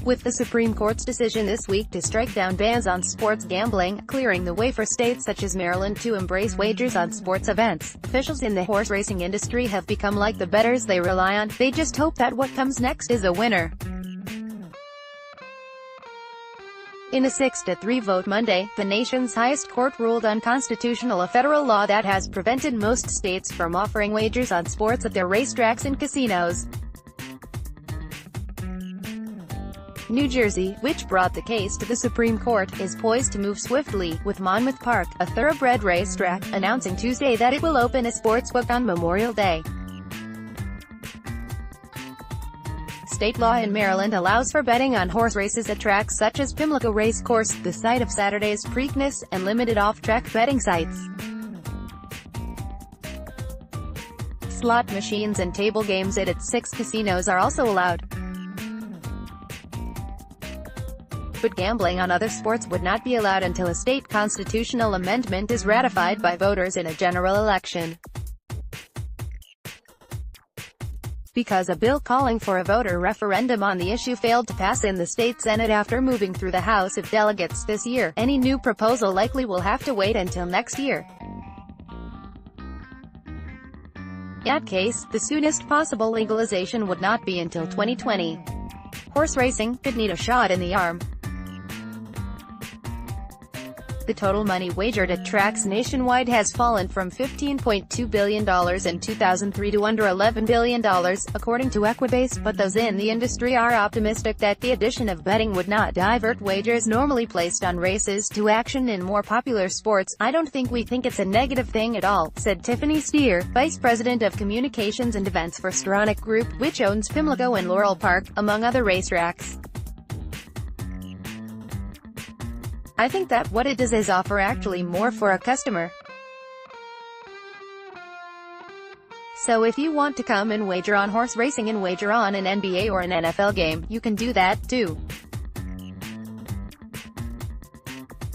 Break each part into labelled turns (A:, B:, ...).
A: with the Supreme Court's decision this week to strike down bans on sports gambling, clearing the way for states such as Maryland to embrace wagers on sports events. Officials in the horse racing industry have become like the bettors they rely on. They just hope that what comes next is a winner. In a 6-3 vote Monday, the nation's highest court ruled unconstitutional a federal law that has prevented most states from offering wagers on sports at their racetracks and casinos. New Jersey, which brought the case to the Supreme Court, is poised to move swiftly, with Monmouth Park, a thoroughbred racetrack, announcing Tuesday that it will open a sportsbook on Memorial Day. State law in Maryland allows for betting on horse races at tracks such as Pimlico Racecourse, the site of Saturday's Preakness, and limited off-track betting sites. Slot machines and table games at its 6 casinos are also allowed. But gambling on other sports would not be allowed until a state constitutional amendment is ratified by voters in a general election. Because a bill calling for a voter referendum on the issue failed to pass in the state Senate after moving through the House of Delegates this year, any new proposal likely will have to wait until next year. In that case, the soonest possible legalization would not be until 2020. Horse racing could need a shot in the arm. The total money wagered at tracks nationwide has fallen from $15.2 billion in 2003 to under $11 billion, according to Equibase, but those in the industry are optimistic that the addition of betting would not divert wagers normally placed on races to action in more popular sports. "I don't think we think it's a negative thing at all," said Tiffany Steer, Vice President of Communications and Events for Stronach Group, which owns Pimlico and Laurel Park, among other racetracks. "I think that what it does is offer actually more for a customer. So if you want to come and wager on horse racing and wager on an NBA or an NFL game, you can do that, too.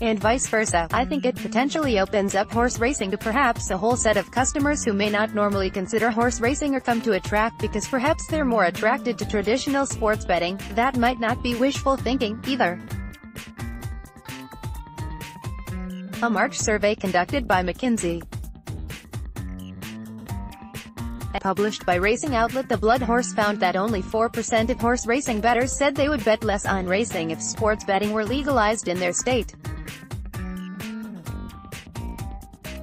A: And vice versa. I think it potentially opens up horse racing to perhaps a whole set of customers who may not normally consider horse racing or come to a track because perhaps they're more attracted to traditional sports betting. That might not be wishful thinking, either." A March survey conducted by McKinsey, published by racing outlet The Blood Horse, found that only 4% of horse racing bettors said they would bet less on racing if sports betting were legalized in their state.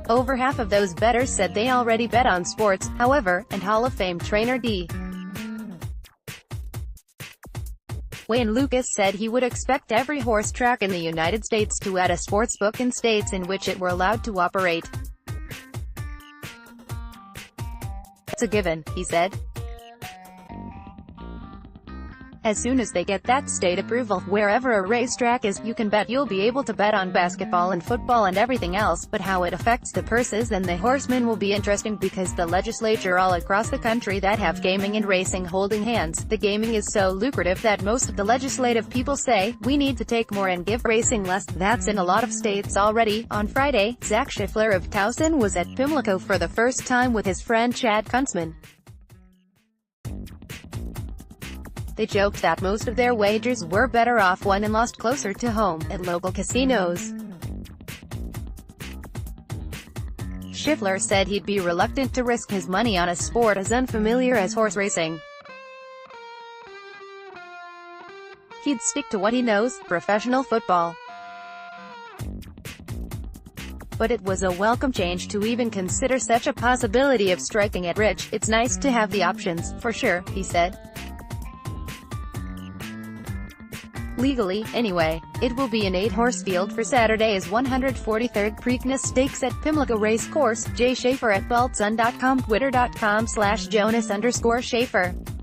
A: Over half of those bettors said they already bet on sports, however, and Hall of Fame trainer D. Wayne Lucas said he would expect every horse track in the United States to add a sportsbook in states in which it were allowed to operate. "It's a given," he said. "As soon as they get that state approval, wherever a racetrack is, you can bet. You'll be able to bet on basketball and football and everything else, but how it affects the purses and the horsemen will be interesting because the legislature all across the country that have gaming and racing holding hands. The gaming is so lucrative that most of the legislative people say, we need to take more and give racing less. That's in a lot of states already." On Friday, Zach Schiffler of Towson was at Pimlico for the first time with his friend Chad Kuntzman. They joked that most of their wagers were better off won and lost closer to home, at local casinos. Schiffler said he'd be reluctant to risk his money on a sport as unfamiliar as horse racing. He'd stick to what he knows, professional football. But it was a welcome change to even consider such a possibility of striking it rich. "It's nice to have the options, for sure," he said. Legally, anyway. It will be an 8-horse field for Saturday's 143rd Preakness Stakes at Pimlico Racecourse. Jay Schaefer at BaltZun.com, Twitter.com/Jonas_Schaefer.